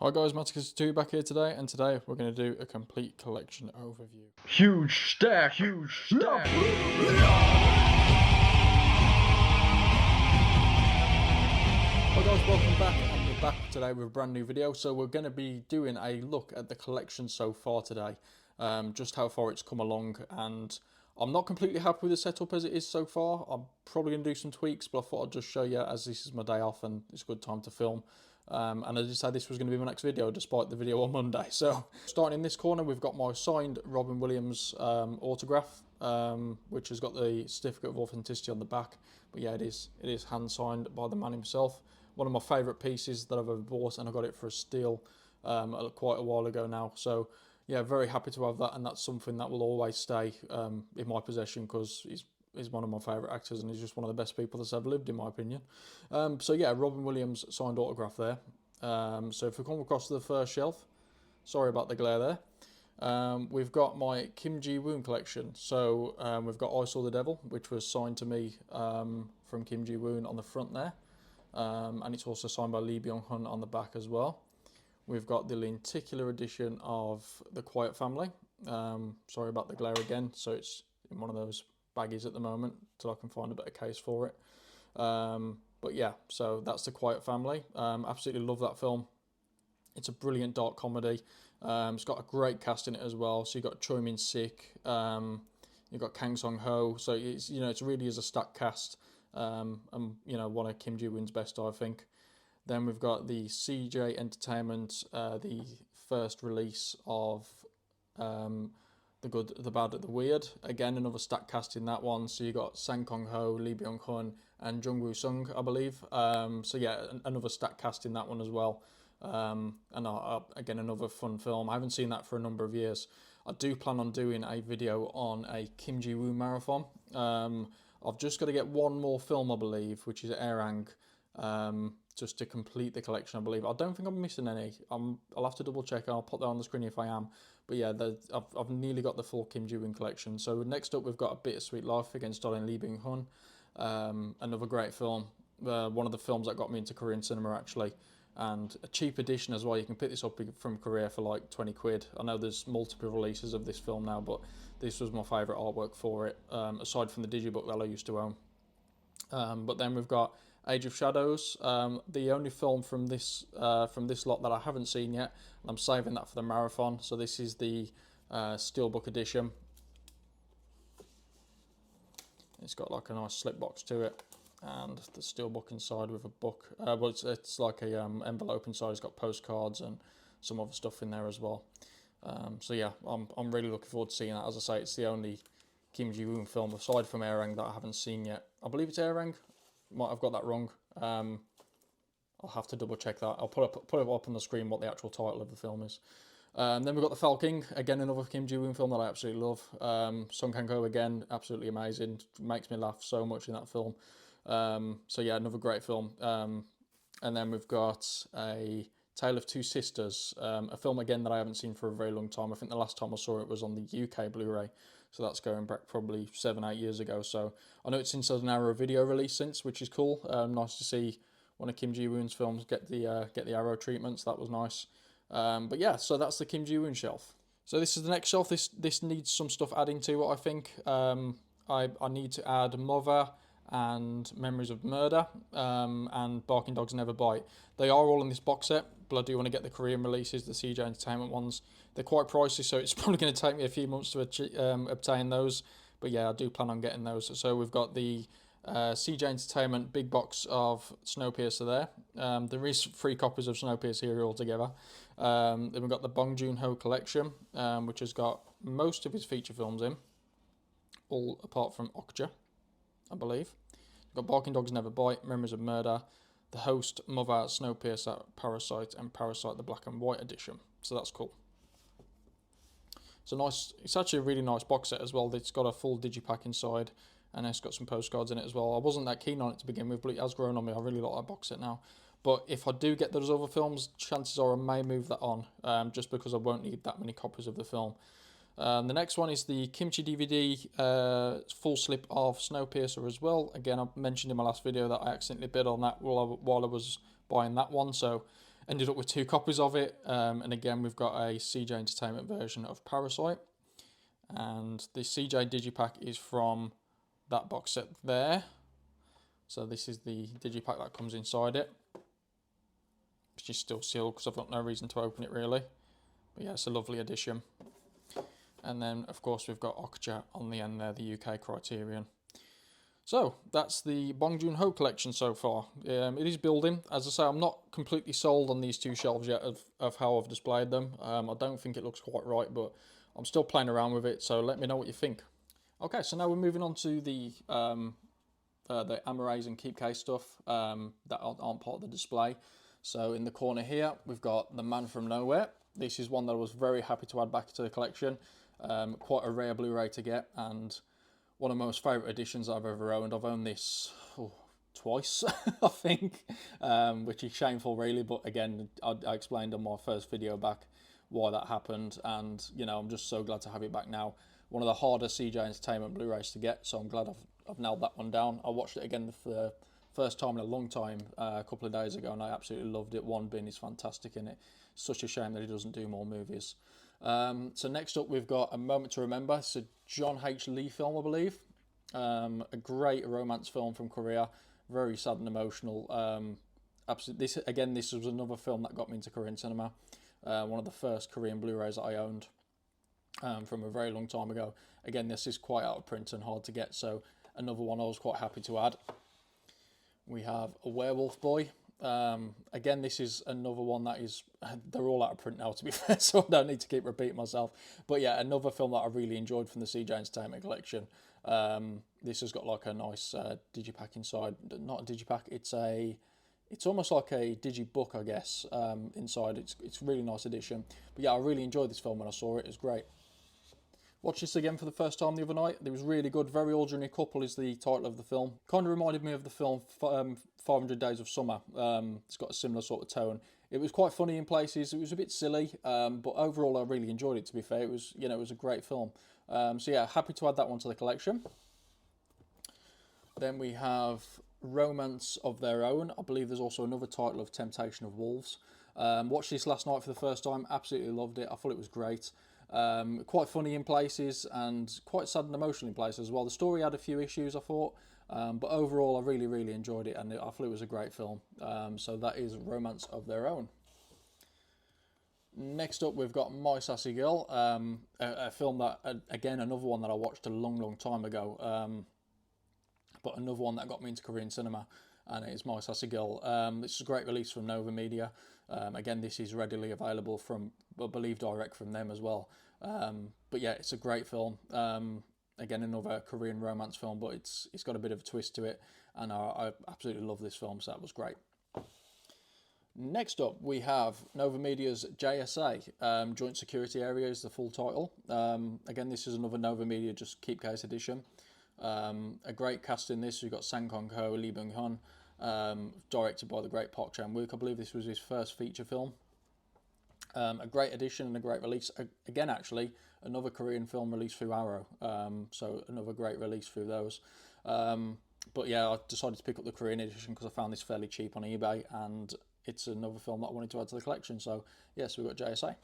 Hi guys, Maticus2 back here today, and today we're going to do a complete collection overview. Huge stack, huge stack. Hi guys, welcome back, and we're back today with a brand new video. So we're going to be doing a look at the collection so far today, just how far it's come along, and I'm not completely happy with the setup as it is so far. I'm probably going to do some tweaks, but I thought I'd just show you as this is my day off and it's a good time to film. And I decided this was going to be my next video, despite the video on Monday. So, starting in this corner, we've got my signed Robin Williams autograph, which has got the certificate of authenticity on the back. But yeah, it is hand signed by the man himself. One of my favourite pieces that I've ever bought, and I got it for a steal quite a while ago now. So yeah, very happy to have that, and that's something that will always stay in my possession because he's one of my favourite actors, and he's just one of the best people that's ever lived, in my opinion. So yeah, Robin Williams signed autograph there. So if we come across to the first shelf, sorry about the glare there. We've got my Kim Ji-woon collection. So we've got I Saw the Devil, which was signed to me from Kim Ji-woon on the front there. And it's also signed by Lee Byung-hun on the back as well. We've got the lenticular edition of The Quiet Family. Sorry about the glare again. So it's in one of those baggies at the moment till I can find a better case for it. But yeah, so that's The Quiet Family. Absolutely love that film. It's a brilliant dark comedy. It's got a great cast in it as well. So you've got Choi Min-sik, you've got Kang Song-ho. So it's, you know, it really is a stacked cast. And you know, one of Kim Ji-woon's best, I think. Then we've got the CJ Entertainment, the first release of The Good, the Bad, the Weird. Again, another stacked cast in that one. So you got Sang Kong-ho, Lee Byung-hun, and Jung Woo-sung, I believe. So yeah, another stacked cast in that one as well. And again, another fun film. I haven't seen that for a number of years. I do plan on doing a video on a Kim Ji-woon marathon. I've just got to get one more film, I believe, which is Airang. Just to complete the collection, I believe. I don't think I'm missing any. I'll have to double check. I'll put that on the screen if I am. But yeah, I've nearly got the full Kim Ji-woon collection. So next up, we've got A Bittersweet Life again, starring Lee Byung-hun. Another great film. One of the films that got me into Korean cinema, actually. And a cheap edition as well. You can pick this up from Korea for like 20 quid. I know there's multiple releases of this film now, but this was my favourite artwork for it, aside from the digibook that I used to own. But then we've got Age of Shadows, the only film from this lot that I haven't seen yet, and I'm saving that for the marathon. So this is the Steelbook edition. It's got like a nice slip box to it, and the Steelbook inside with a book. Well, it's like a envelope inside. It's got postcards and some other stuff in there as well. So yeah, I'm really looking forward to seeing that. As I say, it's the only Kim Ji-woon film aside from Airang that I haven't seen yet. I believe it's Airang. Might have got that wrong. I'll have to double check that. I'll put it up on the screen what the actual title of the film is. Then we've got The Falcon, again another Kim Ji-woon film that I absolutely love. Song Kang-ho again, absolutely amazing. Makes me laugh so much in that film. So yeah, another great film. And then we've got A Tale of Two Sisters, a film again that I haven't seen for a very long time. I think the last time I saw it was on the UK Blu-ray. So that's going back probably 7-8 years ago. So I know it's since an Arrow video release since, which is cool. Nice to see one of Kim Ji-woon's films get the Arrow treatments. That was nice. But yeah, so that's the Kim Ji-woon shelf. So this is the next shelf. This needs some stuff adding to it, I think. I need to add Mother and Memories of Murder and Barking Dogs Never Bite. They are all in this box set, but I do want to get the Korean releases, the CJ Entertainment ones. They're quite pricey, so it's probably going to take me a few months to obtain those. But yeah, I do plan on getting those. So we've got the CJ Entertainment big box of Snowpiercer there. There is 3 copies of Snowpiercer here altogether. Then we've got the Bong Joon-ho collection, which has got most of his feature films in, all apart from Okja, I believe. We've got Barking Dogs Never Bite, Memories of Murder, The Host, Mother, Snowpiercer, Parasite, and Parasite the Black and White edition. So that's cool. It's actually a really nice box set as well. It's got a full digipack inside, and it's got some postcards in it as well. I wasn't that keen on it to begin with, but it has grown on me. I really like that box set now. But if I do get those other films, chances are I may move that on, just because I won't need that many copies of the film. The next one is the Kimchi DVD full slip of Snowpiercer as well. Again, I mentioned in my last video that I accidentally bid on that while I was buying that one. So ended up with 2 copies of it. And again, we've got a CJ Entertainment version of Parasite. And the CJ Digipack is from that box set there. So this is the Digipack that comes inside it, which is still sealed because I've got no reason to open it really. But yeah, it's a lovely addition. And then, of course, we've got Okja on the end there, the UK Criterion. So, that's the Bong Joon-ho collection so far. It is building. As I say, I'm not completely sold on these 2 shelves yet of how I've displayed them. I don't think it looks quite right, but I'm still playing around with it, so let me know what you think. Okay, so now we're moving on to the Amarays and Keep Case stuff that aren't part of the display. So, in the corner here, we've got The Man From Nowhere. This is one that I was very happy to add back to the collection. Quite a rare Blu-ray to get, and one of my most favourite editions I've ever owned. I've owned this twice, I think, which is shameful really, but again, I explained on my first video back why that happened, and you know, I'm just so glad to have it back now. One of the harder CJ Entertainment Blu-rays to get, so I'm glad I've nailed that one down. I watched it again for the first time in a long time a couple of days ago, and I absolutely loved it. Won Bin is fantastic in it. Such a shame that he doesn't do more movies. So next up we've got A Moment to Remember. It's a John H. Lee film, I believe. A great romance film from Korea. Very sad and emotional. Absolutely. This was another film that got me into Korean cinema. One of the first Korean Blu-rays that I owned from a very long time ago. Again, this is quite out of print and hard to get, so another one I was quite happy to add. We have A Werewolf Boy. Again, this is another one that is, they're all out of print now to be fair, so I don't need to keep repeating myself. But yeah, another film that I really enjoyed from the CJ Entertainment collection. This has got like a nice digipack inside. Not a digipack, it's almost like a digibook, I guess, inside. It's a really nice edition. But yeah, I really enjoyed this film when I saw it. It was great. Watched this again for the first time the other night. It was really good. Very Ordinary Couple is the title of the film. Kind of reminded me of the film 500 Days of Summer. It's got a similar sort of tone. It was quite funny in places. It was a bit silly, but overall I really enjoyed it. To be fair, it was it was a great film. So yeah, happy to add that one to the collection. Then we have Romance of Their Own. I believe there's also another title of Temptation of Wolves. Watched this last night for the first time. Absolutely loved it. I thought it was great. Quite funny in places and quite sad and emotional in places as well. The story had a few issues, I thought, but overall I really enjoyed it, and I thought it was a great film. So that is Romance of Their Own. Next up we've got My Sassy Girl, a film that, again, another one that I watched a long time ago, but another one that got me into Korean cinema, and it is My Sassy Girl. This is a great release from Nova Media. Again, this is readily available from, I believe, direct from them as well. But yeah, it's a great film. Again, another Korean romance film, but it's got a bit of a twist to it, and I absolutely love this film, so that was great. Next up, we have Nova Media's JSA, Joint Security Area is the full title. Again, this is another Nova Media just keep case edition. A great cast in this. We've got Sang Kong-ho, Lee Byung-hun, directed by the great Park Chan-wook. I believe this was his first feature film. A great addition and a great release. Again, actually, another Korean film released through Arrow. So another great release through those. But yeah, I decided to pick up the Korean edition because I found this fairly cheap on eBay, and it's another film that I wanted to add to the collection. So yes, we've got JSA.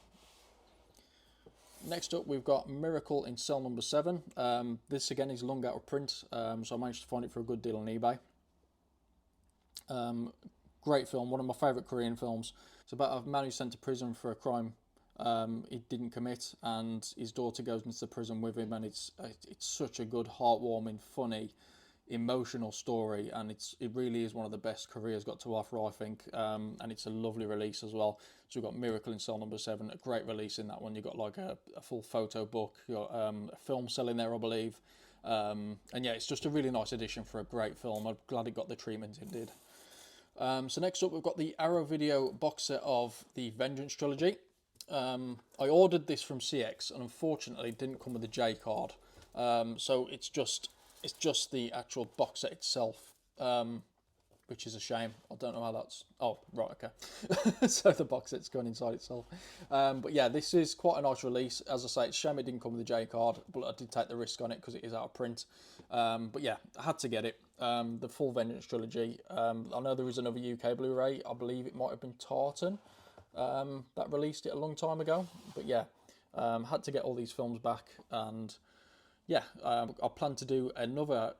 Next up, we've got Miracle in Cell Number 7. This again is long out of print, so I managed to find it for a good deal on eBay. Great film, one of my favourite Korean films. It's about a man who's sent to prison for a crime he didn't commit, and his daughter goes into the prison with him, and it's such a good, heartwarming, funny, emotional story, and it really is one of the best Korea's got to offer, I think, and it's a lovely release as well. So we've got Miracle in Cell Number 7, a great release in that one. You've got like a full photo book, you've got a film selling there, I believe, and yeah, it's just a really nice addition for a great film. I'm glad it got the treatment it did. So next up, we've got the Arrow Video box set of the Vengeance trilogy. I ordered this from CX, and unfortunately it didn't come with a J card, so it's just the actual box set itself, which is a shame. I don't know how that's... Oh, right, okay. So the box set's gone inside itself. But yeah, this is quite a nice release. As I say, it's a shame it didn't come with a J card, but I did take the risk on it because it is out of print. But yeah, I had to get it. The full Vengeance trilogy. I know there is another UK Blu-ray. I believe it might have been Tartan. that released it a long time ago. But yeah, had to get all these films back, and yeah, I plan to do another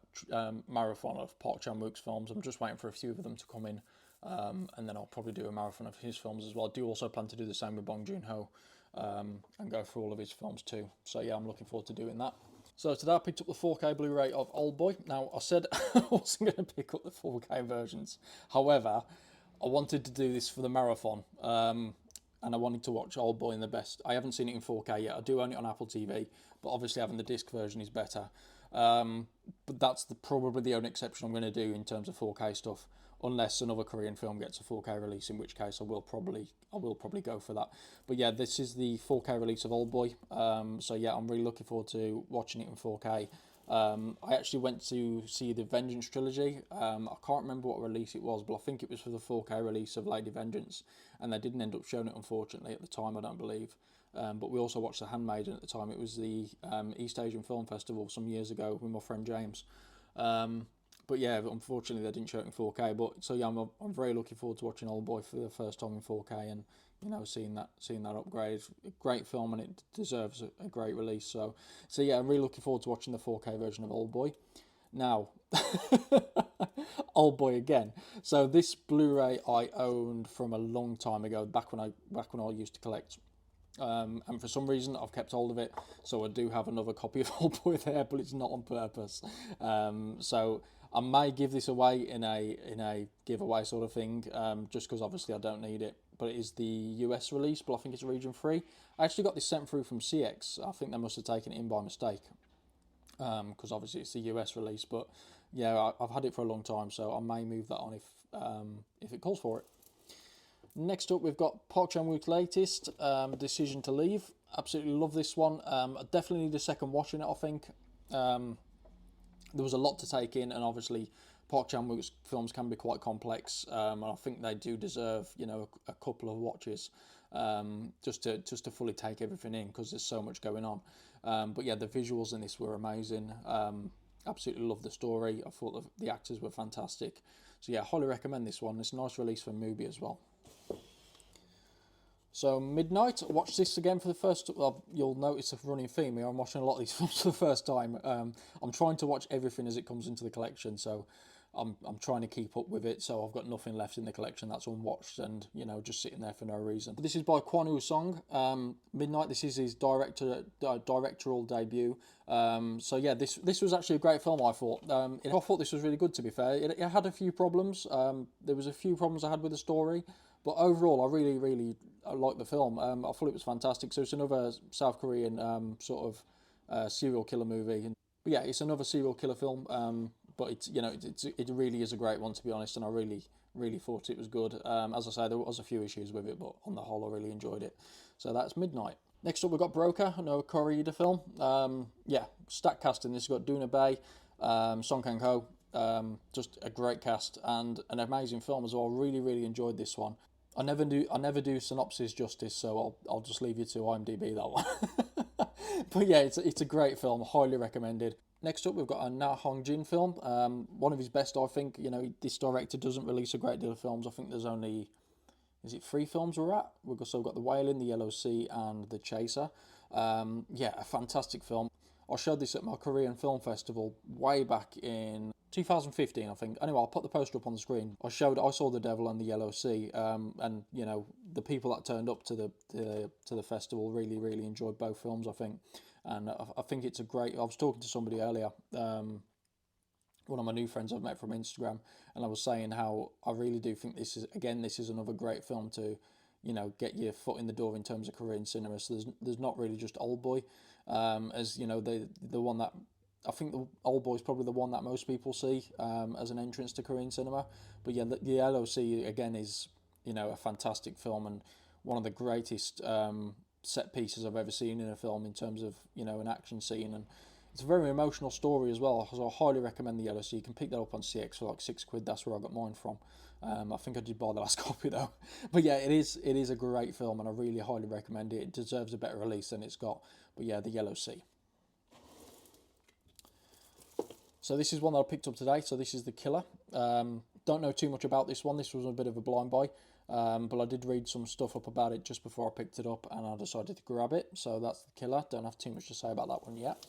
marathon of Park Chan-wook's films. I'm just waiting for a few of them to come in, and then I'll probably do a marathon of his films as well. I do also plan to do the same with Bong Joon-ho, and go through all of his films too. So yeah, I'm looking forward to doing that. So today I picked up the 4K Blu-ray of Oldboy. Now, I said I wasn't going to pick up the 4K versions. However, I wanted to do this for the marathon, and I wanted to watch Oldboy in the best. I haven't seen it in 4K yet. I do own it on Apple TV, but obviously having the disc version is better. But that's probably the only exception I'm going to do in terms of 4K stuff, unless another Korean film gets a 4K release, in which case I will probably go for that. But yeah, this is the 4K release of Oldboy. So yeah, I'm really looking forward to watching it in 4K. I actually went to see the Vengeance trilogy. I can't remember what release it was, but I think it was for the 4K release of Lady Vengeance, and they didn't end up showing it, unfortunately, at the time, I don't believe. But we also watched The Handmaiden at the time. It was the East Asian Film Festival some years ago with my friend James. But yeah, unfortunately they didn't show it in 4K. But so yeah, I'm very looking forward to watching Oldboy for the first time in 4K, and seeing that upgrade. A great film, and it deserves a great release. So yeah, I'm really looking forward to watching the 4K version of Oldboy. Now, Oldboy again. So this Blu-ray I owned from a long time ago, back when I used to collect. And for some reason I've kept hold of it, so I do have another copy of Oldboy there, but it's not on purpose. So I may give this away in a giveaway sort of thing, just because obviously I don't need it. But it is the US release, but I think it's region 3. I actually got this sent through from CX. I think they must have taken it in by mistake, because obviously it's the US release. But yeah, I've had it for a long time, so I may move that on if it calls for it. Next up, we've got Park Chan-wook's latest, Decision to Leave. Absolutely love this one. I definitely need a second watch in it, I think. There was a lot to take in, and obviously Park Chan-wook's films can be quite complex, and I think they do deserve, a couple of watches, just to fully take everything in, because there's so much going on. But yeah, the visuals in this were amazing. Absolutely love the story. I thought the actors were fantastic. So yeah, highly recommend this one. It's a nice release for Mubi as well. So Midnight, I watched this again for the first. Well, you'll notice a running theme here. I'm watching a lot of these films for the first time. I'm trying to watch everything as it comes into the collection, so I'm trying to keep up with it. So I've got nothing left in the collection that's unwatched, and just sitting there for no reason. But this is by Kwon Woo-sung. Midnight. This is his directorial debut. So yeah, this was actually a great film. I thought. I thought this was really good. To be fair, it had a few problems. There was a few problems I had with the story. But overall, I really liked the film. I thought it was fantastic. So it's another South Korean sort of serial killer movie. But yeah, it's another serial killer film. But it really is a great one, to be honest. And I really thought it was good. As I say, there was a few issues with it, but on the whole, I really enjoyed it. So that's Midnight. Next up, we've got Broker, another Koreeda film. Yeah, stacked casting. This has got Doona Bae, Song Kang-ho. Just a great cast and an amazing film as well. Really enjoyed this one. I never do synopsis justice, so I'll just leave you to IMDb that one. But yeah, it's a great film, highly recommended. Next up, we've got a Na Hong Jin film, one of his best, I think. This director doesn't release a great deal of films. I think there's only, is it 3 films we're at? We've also got The Wailing, The Yellow Sea, and The Chaser. Yeah, a fantastic film. I showed this at my Korean Film Festival way back in 2015, I think. Anyway, I'll put the poster up on the screen. I Saw the Devil and the Yellow Sea, and the people that turned up to the festival really enjoyed both films, I think. And I think it's a great. I was talking to somebody earlier, one of my new friends I've met from Instagram, and I was saying how I really do think this is another great film to, get your foot in the door in terms of Korean cinema. So there's not really just Oldboy, as the one that. I think the Oldboy is probably the one that most people see as an entrance to Korean cinema. But yeah, the LOC again is a fantastic film and one of the greatest set pieces I've ever seen in a film in terms of an action scene, and it's a very emotional story as well. So I highly recommend the LOC. You can pick that up on CX for like £6. That's where I got mine from. I think I did buy the last copy though. But yeah, it is a great film and I really highly recommend it. It deserves a better release than it's got. But yeah, the Yellow Sea. So this is one that I picked up today. So this is The Killer. Don't know too much about this one. This was a bit of a blind buy. but I did read some stuff up about it just before I picked it up, and I decided to grab it. So that's The Killer. Don't have too much to say about that one yet.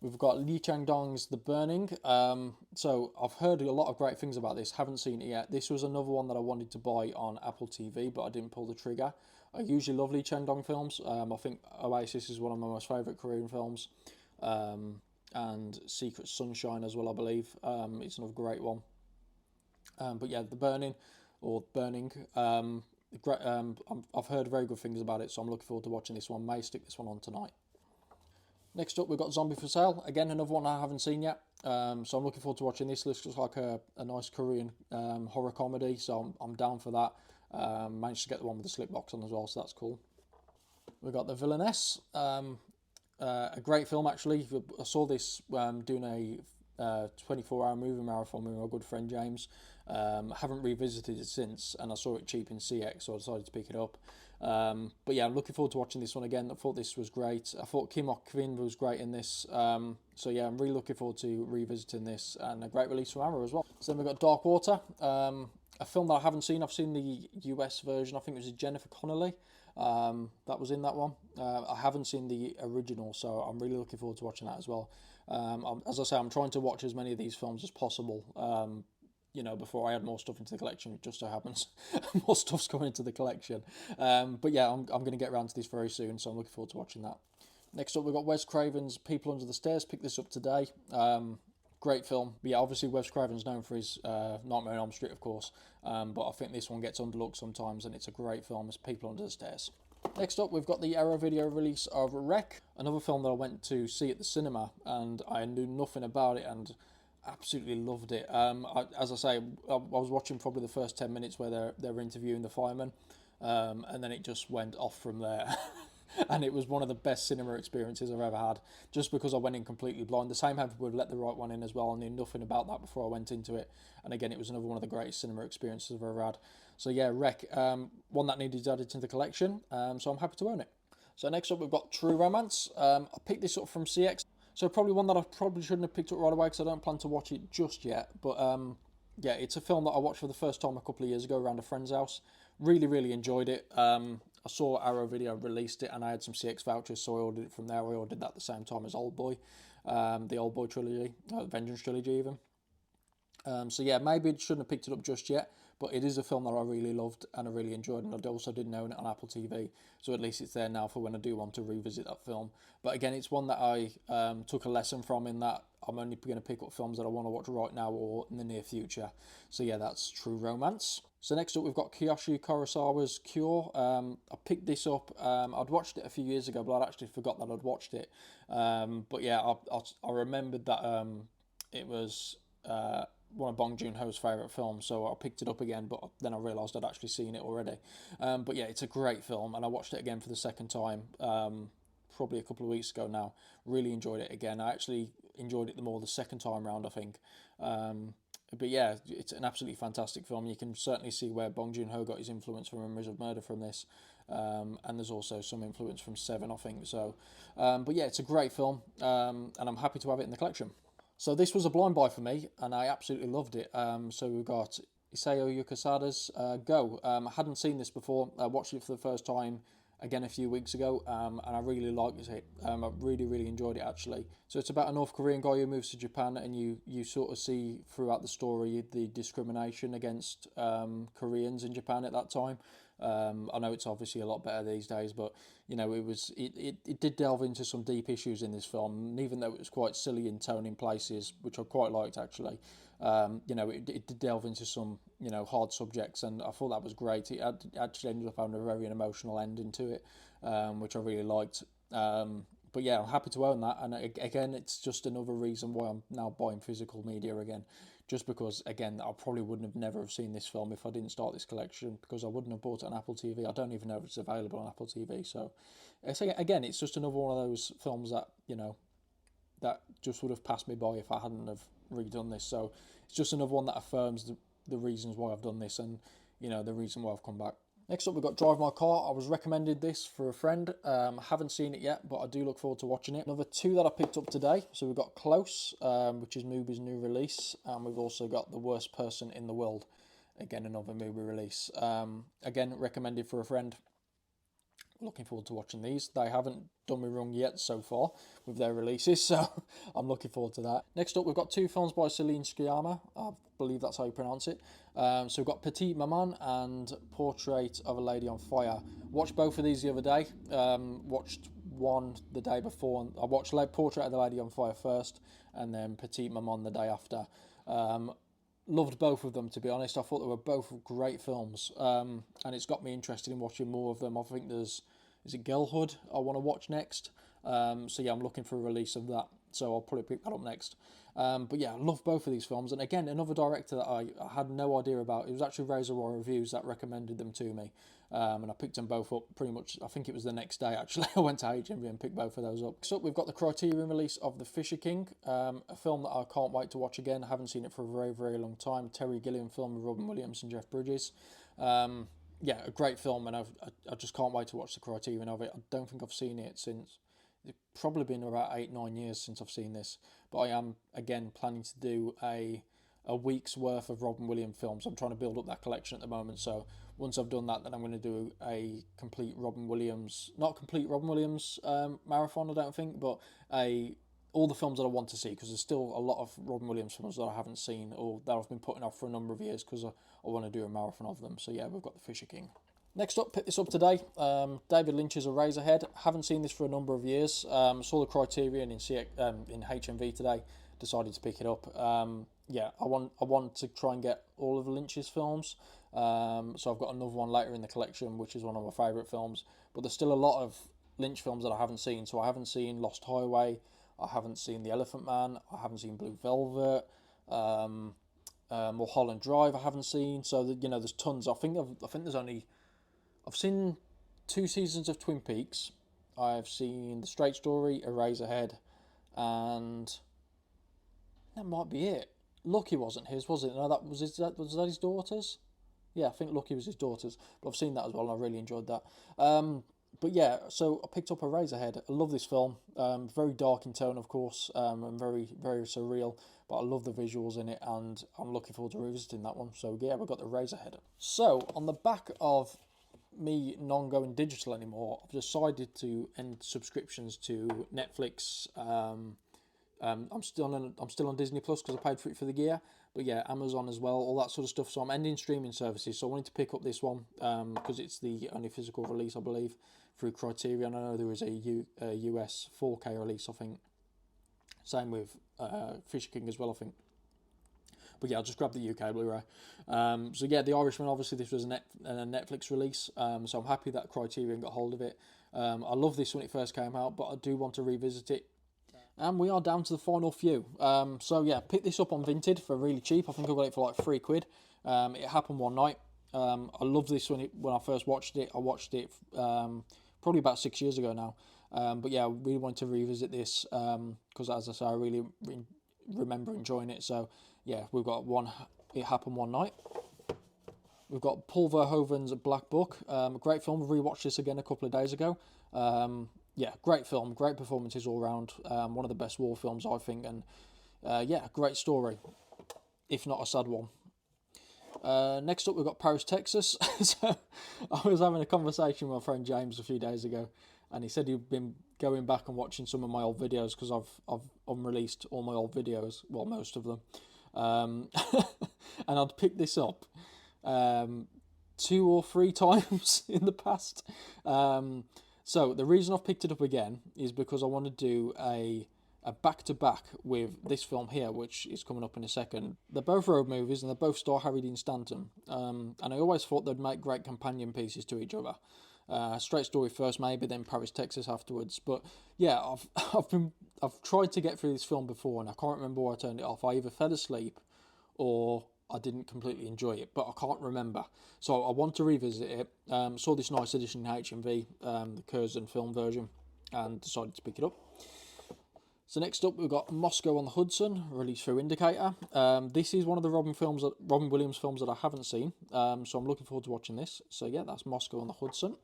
We've got Lee Chang-dong's The Burning. So I've heard a lot of great things about this. Haven't seen it yet. This was another one that I wanted to buy on Apple TV, but I didn't pull the trigger. I usually love Lee Chang-dong films. I think Oasis is one of my most favourite Korean films. And Secret Sunshine as well, I believe. It's another great one. But yeah, The Burning, or Burning. I've heard very good things about it, so I'm looking forward to watching this one. May stick this one on tonight. Next up, we've got Zombie for Sale. Again, another one I haven't seen yet. So I'm looking forward to watching this. Looks like a nice Korean horror comedy, so I'm down for that. Managed to get the one with the slip box on as well, so that's cool. We've got The Villainess. A great film, actually. I saw this doing a 24-hour movie marathon with my good friend James. Haven't revisited it since, and I saw it cheap in CX, so I decided to pick it up. But yeah, I'm looking forward to watching this one again. I thought this was great. I thought Kim Ok-Kvin was great in this. So yeah, I'm really looking forward to revisiting this, and a great release from Arrow as well. So then we've got Dark Water, a film that I haven't seen. I've seen the US version. I think it was Jennifer Connelly. That was in that one. I haven't seen the original, so I'm really looking forward to watching that as well. As I say, I'm trying to watch as many of these films as possible. Before I add more stuff into the collection. It just so happens more stuff's coming into the collection. But yeah, I'm going to get around to this very soon, so I'm looking forward to watching that. Next up, we've got Wes Craven's People Under the Stairs. Picked this up today. Great film. But yeah, obviously Wes Craven's known for his Nightmare on Elm Street, of course. But I think this one gets underlooked sometimes, and it's a great film. It's People Under the Stairs. Next up, we've got the Arrow video release of Wreck, another film that I went to see at the cinema, and I knew nothing about it, and absolutely loved it. As I say, I was watching probably the first 10 minutes where they're interviewing the fireman, and then it just went off from there. And it was one of the best cinema experiences I've ever had, just because I went in completely blind. The same happened with Let the Right One In as well. I knew nothing about that before I went into it, and again, it was another one of the greatest cinema experiences I've ever had. So yeah, Wreck, one that needed added to the collection, so I'm happy to own it. So next up, we've got True Romance. I picked this up from CX. So probably one that I probably shouldn't have picked up right away because I don't plan to watch it just yet. But yeah, it's a film that I watched for the first time a couple of years ago around a friend's house. Really, really enjoyed it. I saw Arrow Video released it, and I had some CX vouchers, so I ordered it from there. I ordered that at the same time as Old Boy, the Old Boy trilogy, Vengeance trilogy even. So yeah, maybe I shouldn't have picked it up just yet, but it is a film that I really loved and I really enjoyed, and I also didn't own it on Apple TV, so at least it's there now for when I do want to revisit that film. But again, it's one that I took a lesson from, in that I'm only going to pick up films that I want to watch right now or in the near future. So yeah, that's True Romance. So next up, we've got Kiyoshi Kurosawa's Cure. I picked this up. I'd watched it a few years ago, but I'd actually forgot that I'd watched it. But yeah, I remembered that it was one of Bong Joon-ho's favourite films, so I picked it up again, but then I realised I'd actually seen it already. But yeah, it's a great film, and I watched it again for the second time, probably a couple of weeks ago now. Really enjoyed it again. I actually enjoyed it the more the second time round, I think. But yeah, it's an absolutely fantastic film. You can certainly see where Bong Joon-ho got his influence from Memories of Murder from this. And there's also some influence from Seven, I think. So, but yeah, it's a great film, and I'm happy to have it in the collection. So this was a blind buy for me, and I absolutely loved it. So we've got Isao Yukosada's Go. I hadn't seen this before. I watched it for the first time again a few weeks ago, and I really liked it. I really, really enjoyed it, actually. So it's about a North Korean guy who moves to Japan, and you sort of see throughout the story the discrimination against Koreans in Japan at that time. I know it's obviously a lot better these days, but you know, it did delve into some deep issues in this film, and even though it was quite silly in tone in places, which I quite liked actually, it did delve into some hard subjects, and I thought that was great. It actually ended up having a very emotional ending to it, which I really liked. But yeah, I'm happy to own that, and again, it's just another reason why I'm now buying physical media again. Just because, again, I probably wouldn't have never have seen this film if I didn't start this collection, because I wouldn't have bought it on Apple TV. I don't even know if it's available on Apple TV. So, again, it's just another one of those films that, that just would have passed me by if I hadn't have redone this. So, it's just another one that affirms the reasons why I've done this, and, the reason why I've come back. Next up, we've got Drive My Car. I was recommended this for a friend. I haven't seen it yet, but I do look forward to watching it. Another two that I picked up today. So we've got Close, which is Mubi's new release. And we've also got The Worst Person in the World. again, another movie release. Again, recommended for a friend. Looking forward to watching these. They haven't done me wrong yet so far with their releases, so I'm looking forward to that. Next up, we've got 2 films by Celine Sciamma. I believe that's how you pronounce it. So we've got Petite Maman and Portrait of a Lady on Fire. Watched both of these the other day. Watched one the day before. I watched Portrait of the Lady on Fire first, and then Petite Maman the day after. Loved both of them, to be honest. I thought they were both great films, and it's got me interested in watching more of them. I think is it Girlhood I want to watch next. So yeah, I'm looking for a release of that, so I'll probably pick that up next. But yeah, I love both of these films, and again, another director that I had no idea about. It was actually Razor Wire Reviews that recommended them to me, and I picked them both up pretty much. I think it was the next day actually. I went to HMV and picked both of those up. So we've got the Criterion release of The Fisher King, a film that I can't wait to watch again. I haven't seen it for a very, very long time. Terry Gilliam film with Robin Williams and Jeff Bridges. Yeah, a great film, and I just can't wait to watch the Criterion of it. I don't think I've seen it since. It's probably been about 8-9 years since I've seen this, but I am again planning to do a week's worth of Robin Williams films. I'm trying to build up that collection at the moment, so once I've done that, then I'm going to do a complete Robin Williams, not complete Robin Williams marathon, I don't think, but all the films that I want to see, because there's still a lot of Robin Williams films that I haven't seen or that I've been putting off for a number of years because I want to do a marathon of them. So yeah, we've got The Fisher King. Next up, pick this up today. David Lynch's Eraserhead. Haven't seen this for a number of years. Saw the Criterion in HMV today. Decided to pick it up. Yeah, I want to try and get all of Lynch's films. So I've got another one later in the collection, which is one of my favourite films. But there's still a lot of Lynch films that I haven't seen. So I haven't seen Lost Highway. I haven't seen The Elephant Man. I haven't seen Blue Velvet. Mulholland Drive I haven't seen. So there's tons. I think there's only. I've seen 2 seasons of Twin Peaks. I've seen The Straight Story, Eraserhead, and that might be it. Lucky wasn't his, was it? No, was that his daughter's? Yeah, I think Lucky was his daughter's. But I've seen that as well, and I really enjoyed that. But yeah, so I picked up Eraserhead. I love this film. Very dark in tone, of course, and very, very surreal. But I love the visuals in it, and I'm looking forward to revisiting that one. So yeah, we've got the Eraserhead. So on the back of me non-going digital anymore, I've decided to end subscriptions to Netflix. I'm still on Disney Plus because I paid for it for the year, but yeah, Amazon as well, all that sort of stuff. So I'm ending streaming services. So I wanted to pick up this one because it's the only physical release, I believe, through Criterion. I know there is a US 4K release, I think. Same with Fisher King as well, I think. But yeah, I'll just grab the UK Blu-ray. So yeah, The Irishman, obviously this was a Netflix release, so I'm happy that Criterion got hold of it. I love this when it first came out, but I do want to revisit it. And we are down to the final few. So yeah, pick this up on Vinted for really cheap. I think I got it for like £3. It happened one night. I love this when I first watched it. I watched it probably about 6 years ago now. But yeah, I really wanted to revisit this because, as I say, I really remember enjoying it. So yeah, we've got one. It happened one night. We've got Paul Verhoeven's Black Book. A great film. We rewatched this again a couple of days ago. Yeah, great film. Great performances all around. One of the best war films, I think. And yeah, great story, if not a sad one. Next up, we've got Paris, Texas. So I was having a conversation with my friend James a few days ago, and he said he'd been going back and watching some of my old videos because I've unreleased all my old videos, well, most of them. And I'd picked this up 2 or 3 times in the past. So the reason I've picked it up again is because I want to do a back-to-back with this film here, which is coming up in a second. They're both road movies, and they both star Harry Dean Stanton. And I always thought they'd make great companion pieces to each other. Straight Story first, maybe, then Paris, Texas afterwards. But yeah, I've tried to get through this film before, and I can't remember why I turned it off. I either fell asleep or I didn't completely enjoy it, but I can't remember. So I want to revisit it. Saw this nice edition in HMV, the Curzon film version, and decided to pick it up. So next up, we've got Moscow on the Hudson, released through Indicator. This is one of the Robin Williams films that I haven't seen, so I'm looking forward to watching this. So yeah, that's Moscow on the Hudson.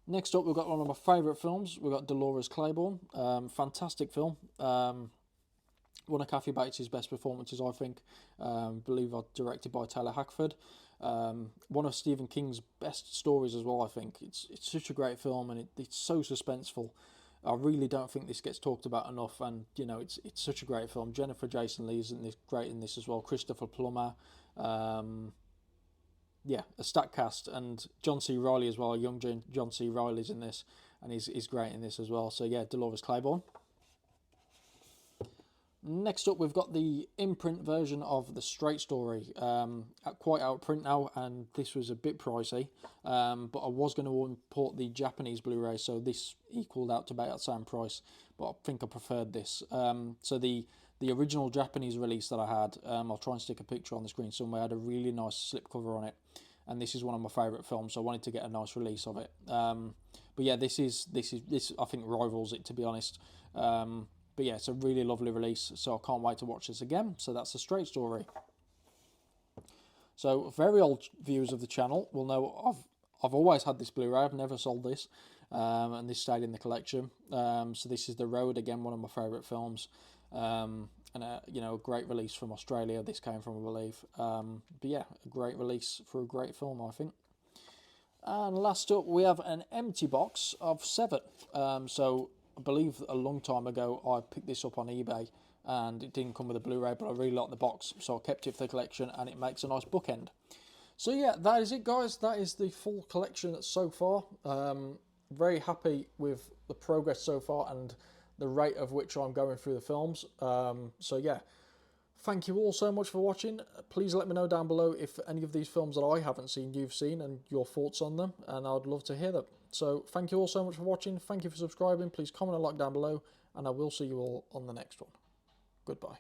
Next up, we've got one of my favourite films. We've got Dolores Claiborne. Fantastic film. one of Kathy Bates' best performances, I think. Believe directed by Taylor Hackford. One of Stephen King's best stories as well, I think. It's such a great film, and it's so suspenseful. I really don't think this gets talked about enough, and you know, it's such a great film. Jennifer Jason Leigh is great in this as well. Christopher Plummer, yeah, a stacked cast, and John C. Reilly as well. Young John C. Reilly's in this, and he's great in this as well. So yeah, Dolores Claiborne. Next up, we've got the imprint version of The Straight Story, quite out of print now, and this was a bit pricey, but I was going to import the Japanese Blu-ray, so this equaled out to about that same price, but I think I preferred this. So the original Japanese release that I had, I'll try and stick a picture on the screen somewhere, had a really nice slipcover on it, and this is one of my favourite films, so I wanted to get a nice release of it. But yeah, this I think rivals it, to be honest. But yeah, it's a really lovely release, so I can't wait to watch this again. So that's The Straight Story. So very old viewers of the channel will know I've always had this Blu-ray. I've never sold this, and this stayed in the collection. So this is The Road, again, one of my favourite films, and you know, a great release from Australia. This came from, I believe. But yeah, a great release for a great film, I think. And last up, we have an empty box of Seven. So I believe a long time ago I picked this up on eBay, and it didn't come with a Blu-ray, but I really liked the box, so I kept it for the collection, and it makes a nice bookend. So yeah, that is it, guys. That is the full collection so far. Very happy with the progress so far and the rate of which I'm going through the films. So yeah, thank you all so much for watching. Please let me know down below if any of these films that I haven't seen you've seen, and your thoughts on them, and I'd love to hear them. So thank you all so much for watching. Thank you for subscribing. Please comment and like down below, and I will see you all on the next one. Goodbye.